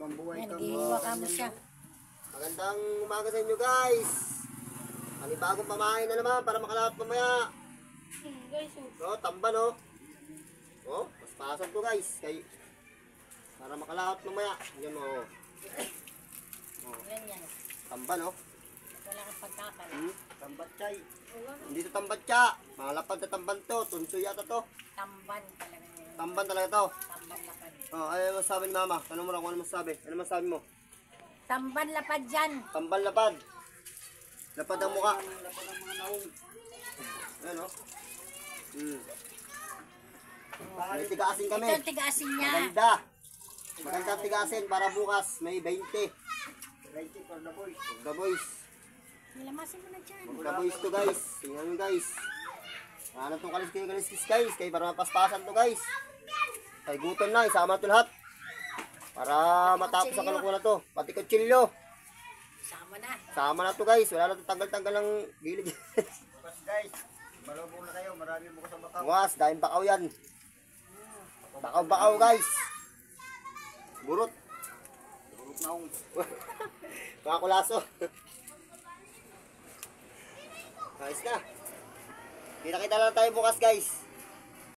Habang buhay ka mo. Naghihiwa ka mo siya. Magandang umaga sa inyo guys. Panibagong pamain na naman para makalawat mamaya. Guys, No, tamban oh. Oh, paspasan to guys. Para makalawat mamaya. Yan oh. yan yan. Tamban oh. Wala kang pagkakala. Tambat chay. Hindi to tamban siya. Malapad na tamban to. Tunso yata to. Tamban talaga yun. Tamban talaga to. Tamban lapad. Oh, ano masabi ni mama? Tanong mo lang kung ano masabi. Ano masabi mo? Tamban lapad dyan. Tambal lapad. Lapad ang mukha. Lapad ang mga naong. Ayan oh. May tigasin kami. Ito ang tigasin niya. Maganda. Maganda ang tigasin para bukas. May 20. 20 for the boys. The boys. Nilamasin mo na dyan. The boys to guys. Tingnan nyo guys. Ano itong kaliskis guys. Kaya para mapaspasan to guys. Kay gutom na. Isama ito lahat. Para matapos ang kalukuhan na to. Pati kutsilyo. Sama na. Sama na to guys. Wala na ito tanggal-tanggal ng gilid. Bukas guys. Malubong na kayo. Marami bukas ang bakaw. Bukas. Dahil bakaw yan. Bakaw-bakaw guys. Burot. Burot naong. Kakulaso. Guys na. Kita-kita lang tayo bukas guys.